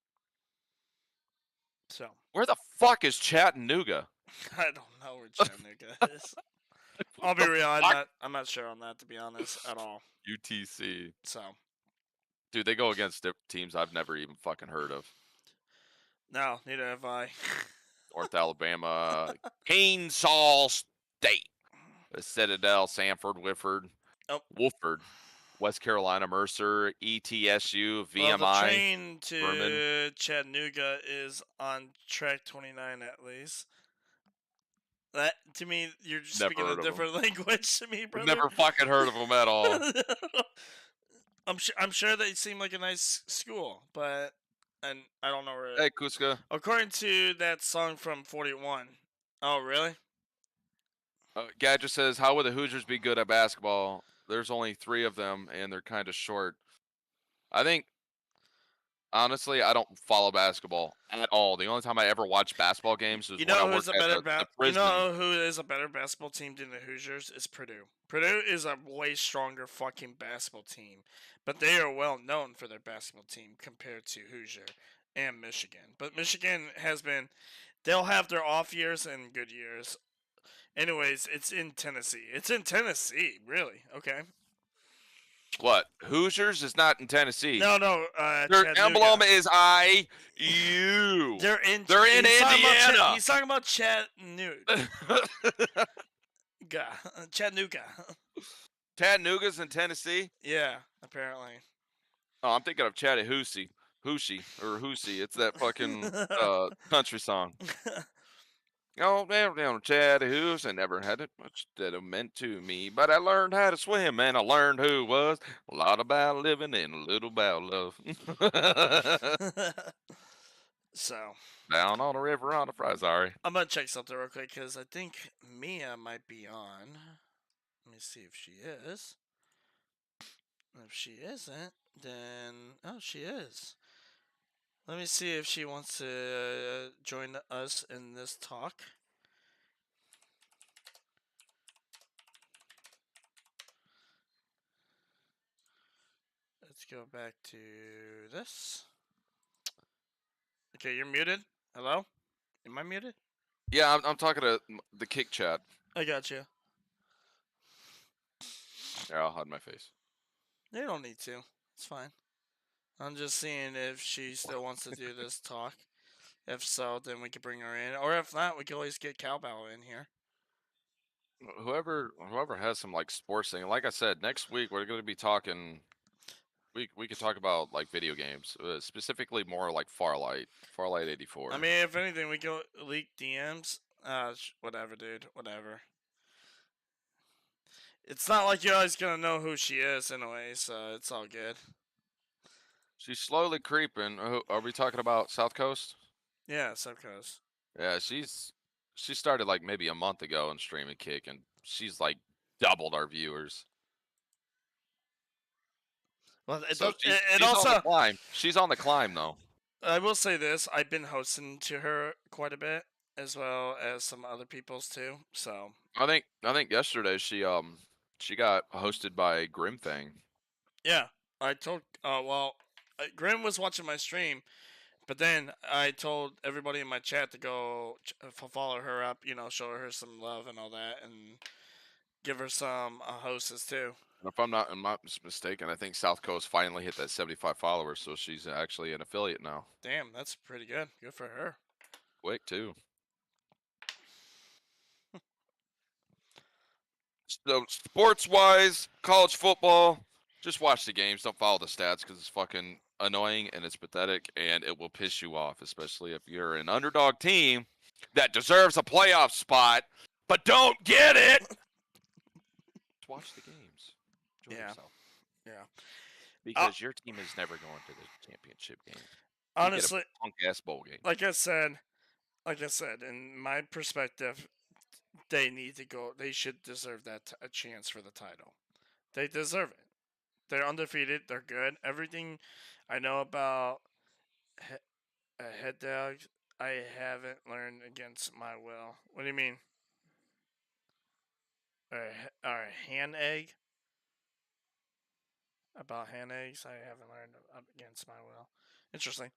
So where the fuck is Chattanooga? I don't know where Chattanooga is. I'll be real. I'm not sure on that, to be honest, at all. UTC. So, dude, they go against teams I've never even fucking heard of. No, neither have I. North Alabama, Kansas State, Citadel, Sanford, Wofford, West Carolina, Mercer, ETSU, VMI. Well, the train to Chattanooga is on track 29 at least. That, to me, you're just speaking a different language to me, brother. Never fucking heard of them at all. I'm sure they seem like a nice school, but I don't know where. Hey, Kuska. According to that song from 41. Oh, really? Gadget says, "How would the Hoosiers be good at basketball? There's only 3 of them, and they're kind of short." I think, honestly, I don't follow basketball at all. The only time I ever watch basketball games is when I worked at the prison. You know who is a better basketball team than the Hoosiers? Is Purdue. Purdue is a way stronger fucking basketball team, but they are well known for their basketball team compared to Hoosier and Michigan. But Michigan has been, they'll have their off years and good years. Anyways, it's in Tennessee. It's in Tennessee, really. Okay. What? Hoosiers is not in Tennessee. No. Their emblem is IU. They're in Indiana. He's talking about Chattanooga. Chattanooga. Chattanooga's in Tennessee? Yeah, apparently. Oh, I'm thinking of Chattahoochee. Hoochie. It's that fucking country song. Oh, down Chattahoochee, I never had it much that it meant to me, but I learned how to swim, and I learned who was. A lot about living and a little about love. So. Down on the river on a fry. Sorry. I'm going to check something real quick, because I think Mia might be on. Let me see if she is. If she isn't, then... Oh, she is. Let me see if she wants to join us in this talk. Let's go back to this. Okay, you're muted. Hello? Am I muted? Yeah, I'm talking to the Kick chat. I got you. Yeah, I'll hide my face. They don't need to. It's fine. I'm just seeing if she still wants to do this talk. If so, then we could bring her in, or if not, we could always get Cowbell in here. Whoever has some like sports thing. Like I said, next week we're going to be talking. We could talk about like video games, specifically more like Farlight 84. I mean, if anything, we go leak DMs. Whatever, dude. Whatever. It's not like you're always gonna know who she is in a way, so it's all good. She's slowly creeping. Are we talking about South Coast? Yeah, Subcoast. Yeah, she started like maybe a month ago in Streaming Kick, and she's like doubled our viewers. Well, it, So does, she's, it she's also. on the climb. She's on the climb though. I will say this: I've been hosting to her quite a bit, as well as some other people's too. So I think yesterday she got hosted by Grimfang. yeah, I told. Grim was watching my stream, but then I told everybody in my chat to go follow her up. You know, show her some love and all that, and give her some hostess too. If I'm not mistaken, I think South Coast finally hit that 75 followers, so she's actually an affiliate now. Damn, that's pretty good. Good for her. Quick too. So sports wise, college football, just watch the games. Don't follow the stats because it's fucking annoying and it's pathetic and it will piss you off, especially if you're an underdog team that deserves a playoff spot but don't get it. Just watch the games. Enjoy yourself. Yeah. Because your team is never going to the championship game. Honestly, punk ass bowl game. like I said, in my perspective, they need to go. They should deserve that a chance for the title. They deserve it. They're undefeated. They're good. Everything I know about head dogs, I haven't learned against my will. What do you mean? Or hand egg? About hand eggs, I haven't learned up against my will. Interesting.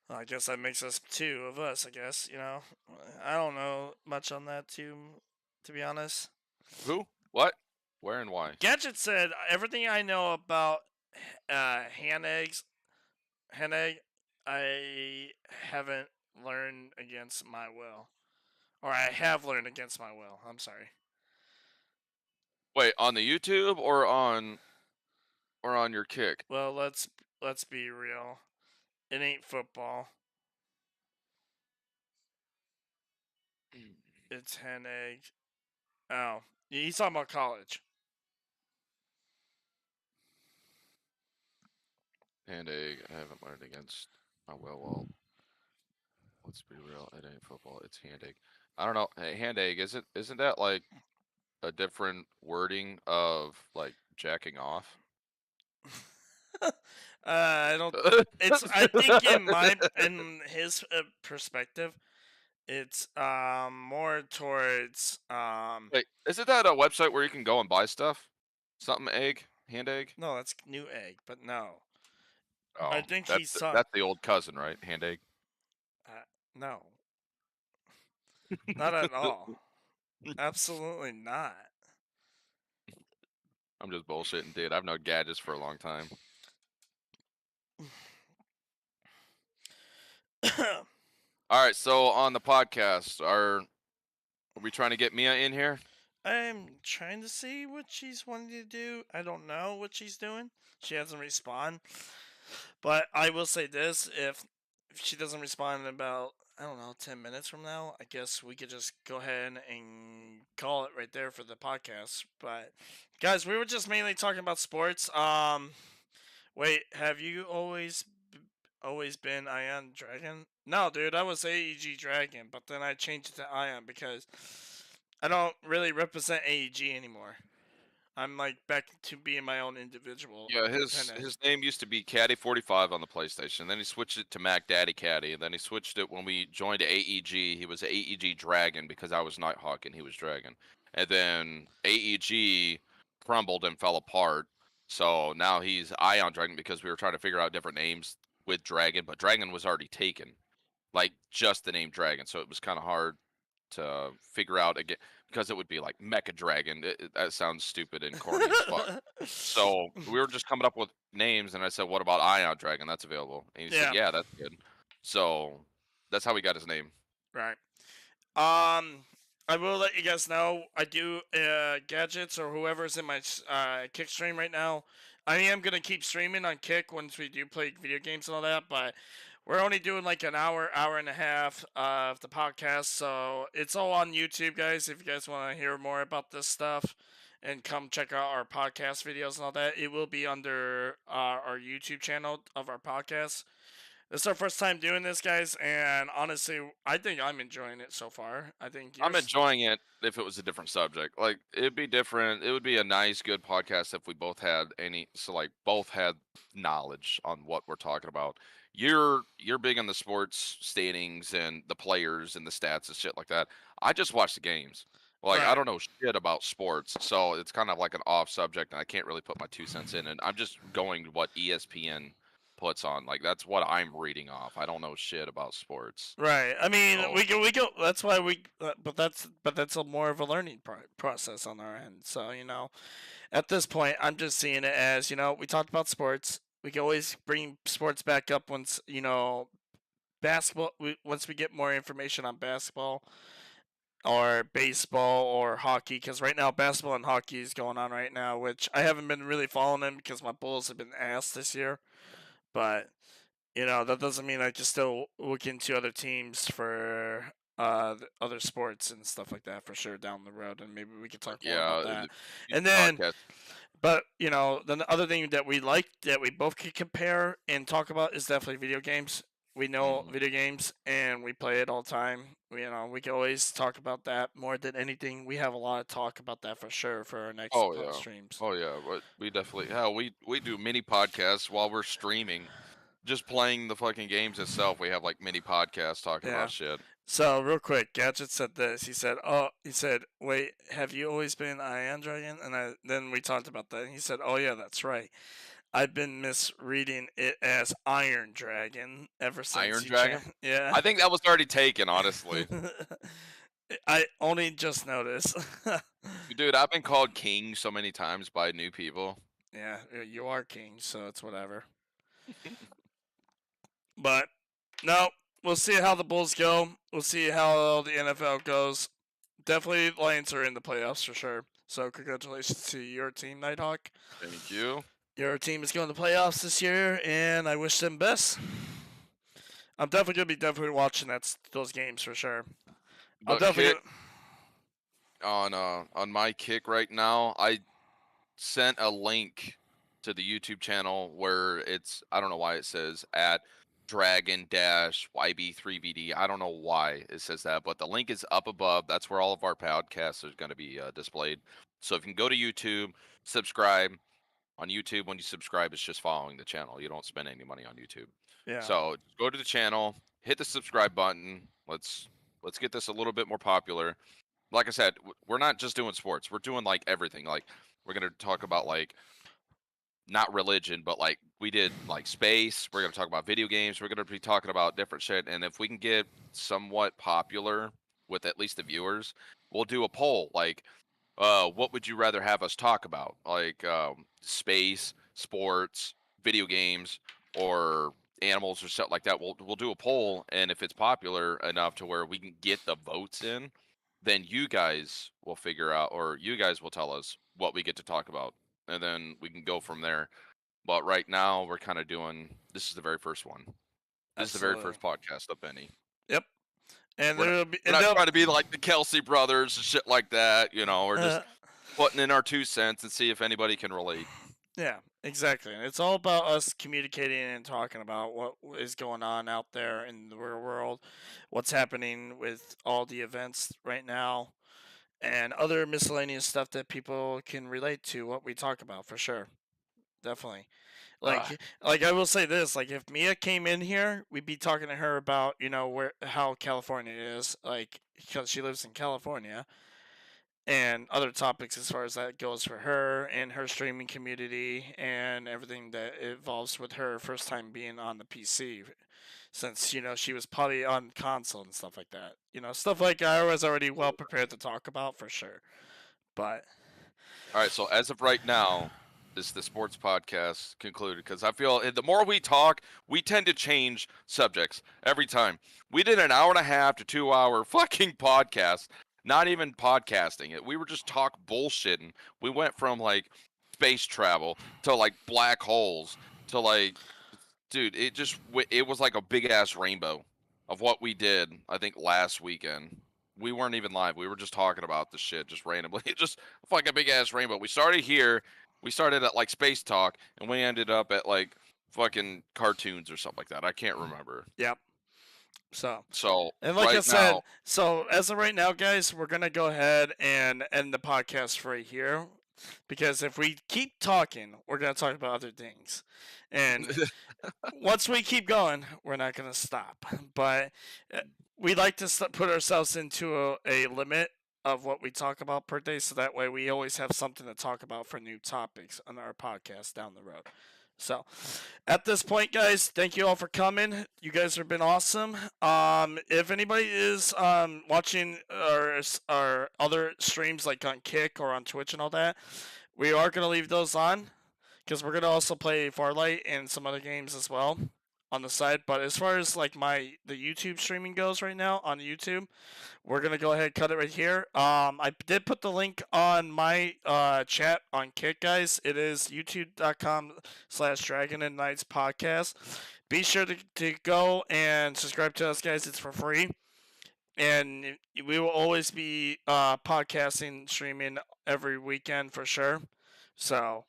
Well, I guess that makes us two of us, I guess, you know. I don't know much on that too, to be honest. Who? What? Where and why? Gadget said everything I know about hand egg, I haven't learned against my will. Or I have learned against my will. I'm sorry. Wait, on the YouTube or on your kick? Well, let's be real. It ain't football. It's hen egg. Oh, he's talking about college. Hand egg, I haven't learned against my will. Well, let's be real. It ain't football. It's hand egg. I don't know. Hey, hand egg, isn't that like a different wording of like jacking off? I don't. It's. I think in his perspective, it's more towards Wait, isn't that a website where you can go and buy stuff? Something egg, hand egg. No, that's new egg, but no. Oh, I think that's that's the old cousin, right? Hand egg. No, not at all. Absolutely not. I'm just bullshitting, dude. I've known gadgets for a long time. All right, so on the podcast, are we trying to get Mia in here? I'm trying to see what she's wanting to do. I don't know what she's doing. She hasn't responded. But I will say this, if she doesn't respond in about, I don't know, 10 minutes from now, I guess we could just go ahead and call it right there for the podcast. But guys, we were just mainly talking about sports. Wait, have you always been Ion Dragon? No, dude, I was AEG Dragon, but then I changed it to Ion because I don't really represent AEG anymore. I'm like back to being my own individual. Yeah, his name used to be Caddy45 on the PlayStation. Then he switched it to Mac Daddy Caddy, and then he switched it when we joined AEG. He was AEG Dragon because I was Nighthawk and he was Dragon. And then AEG crumbled and fell apart. So now he's Ion Dragon because we were trying to figure out different names with Dragon, but Dragon was already taken. Like just the name Dragon, so it was kind of hard to figure out again because it would be like Mecha Dragon. That sounds stupid and corny as fuck. So we were just coming up with names, and I said, "What about Ion Dragon? That's available." And he said, Yeah, "Yeah, that's good." So that's how we got his name. right. I will let you guys know. I do gadgets or whoever's in my Kick stream right now. I am gonna keep streaming on Kick once we do play video games and all that, but we're only doing like an hour, hour and a half of the podcast, so it's all on YouTube, guys. If you guys want to hear more about this stuff and come check out our podcast videos and all that, it will be under our YouTube channel of our podcast. This is our first time doing this, guys, and honestly, I think I'm enjoying it so far. I think I'm yours. enjoying it if it was a different subject. Like it'd be different. It would be a nice, good podcast if we both had both had knowledge on what we're talking about. You're big on the sports standings and the players and the stats and shit like that. I just watch the games. Like I Right. don't know shit about sports, so it's kind of like an off subject, and I can't really put my 2 cents in. And I'm just going to what ESPN puts on. Like that's what I'm reading off. I don't know shit about sports. Right. I mean, So we go. That's why we. But that's a more of a learning process on our end. So at this point, I'm just seeing it as we talked about sports. We can always bring sports back up once basketball. Once we get more information on basketball or baseball or hockey, because right now basketball and hockey is going on right now, which I haven't been really following them because my Bulls have been ass this year. But that doesn't mean I can still look into other teams for other sports and stuff like that for sure down the road, and maybe we could talk more about yeah, that. the And future then, podcast. but then the other thing that we like that we both could compare and talk about is definitely video games. We know Mhm. video games and we play it all the time. We can always talk about that more than anything. We have a lot of talk about that for sure for our next Oh yeah. streams. Oh yeah. But we definitely hell we do mini podcasts while we're streaming. Just playing the fucking games itself, we have like mini podcasts talking Yeah. about shit. So real quick, Gadget said this. He said, wait, have you always been Iron Dragon? And then we talked about that. And he said, oh yeah, that's right. I've been misreading it as Iron Dragon ever since Iron you Dragon? changed. Yeah. I think that was already taken, honestly. I only just noticed. Dude, I've been called king so many times by new people. Yeah, you are king, so it's whatever. But no, we'll see how the Bulls go. We'll see how the NFL goes. Definitely, Lions are in the playoffs for sure. So congratulations to your team, Nighthawk. Thank you. Your team is going to the playoffs this year, and I wish them best. I'm definitely gonna be definitely watching those games for sure. I'm But definitely Kick on my Kick right now, I sent a link to the YouTube channel where it's I don't know why it says at Dragon Dash YB3VD. I don't know why it says that, but the link is up above. That's where all of our podcasts are going to be displayed. So if you can go to YouTube, subscribe. On YouTube, when you subscribe, it's just following the channel. You don't spend any money on YouTube. yeah, So go to the channel, hit the subscribe button. Let's get this a little bit more popular. Like I said, we're not just doing sports. We're doing like everything. Like we're gonna talk about like not religion, but like we did like space. We're gonna talk about video games. We're gonna be talking about different shit. And if we can get somewhat popular with at least the viewers, we'll do a poll. Like, what would you rather have us talk about? Like space, sports, video games, or animals or stuff like that. We'll do a poll, and if it's popular enough to where we can get the votes in, then you guys will figure out, or you guys will tell us what we get to talk about, and then we can go from there. But right now, we're kind of doing this is the very first one. This is the very absolutely. first podcast of any. Yep. And We're not, there'll be we're and not they'll. trying to be like the Kelsey brothers and shit like that. We're Uh, just putting in our 2 cents and see if anybody can relate. yeah, exactly. And it's all about us communicating and talking about what is going on out there in the real world, what's happening with all the events right now, and other miscellaneous stuff that people can relate to what we talk about for sure. Definitely. Uh, Like I will say this, like if Mia came in here, we'd be talking to her about, how California is, like because she lives in California. and other topics as far as that goes for her and her streaming community and everything that involves with her first time being on the PC, since she was probably on console and stuff like that. Stuff like I was already well prepared to talk about for sure. But All right, so as of right now, is the sports podcast concluded? Because I feel the more we talk, we tend to change subjects every time. We did an hour and a half to 2 hour fucking podcast, not even podcasting it. We were just talk bullshitting. We went from like space travel to like black holes to like, dude, it was like a big ass rainbow of what we did. I think last weekend. We weren't even live. We were just talking about the shit just randomly. Just like a big ass rainbow. We started here. We started at like space talk, and we ended up at like fucking cartoons or something like that. I can't remember. yep. So So and like I right said, now, so as of right now, guys, we're gonna go ahead and end the podcast right here, because if we keep talking, we're gonna talk about other things, and once we keep going, we're not gonna stop. But we like to put ourselves into a limit of what we talk about per day, so that way we always have something to talk about for new topics on our podcast down the road. So, at this point, guys, thank you all for coming. You guys have been awesome. If anybody is watching our other streams like on Kick or on Twitch and all that, we are gonna leave those on, because we're gonna also play Farlight and some other games as well on the side. But as far as like the YouTube streaming goes right now on YouTube, we're gonna go ahead and cut it right here. I did put the link on my chat on Kick, guys. It is youtube.com/Dragon and Knights podcast. Be sure to go and subscribe to us, guys. It's for free, and we will always be podcasting, streaming every weekend for sure. So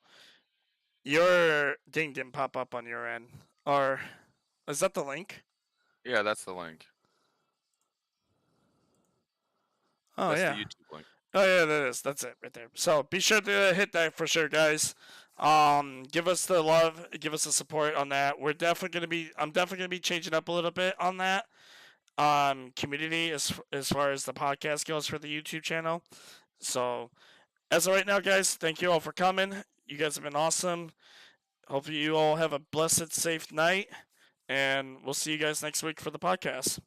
your ding didn't pop up on your end, or is that the link? yeah, that's the link. Oh That's yeah. the YouTube link. Oh yeah, that is. That's it right there. So be sure to hit that for sure, guys. Give us the love, give us the support on that. We're definitely gonna be. I'm definitely gonna be changing up a little bit on that. Community as far as the podcast goes for the YouTube channel. So as of right now, guys, thank you all for coming. You guys have been awesome. Hopefully you all have a blessed, safe night, and we'll see you guys next week for the podcast.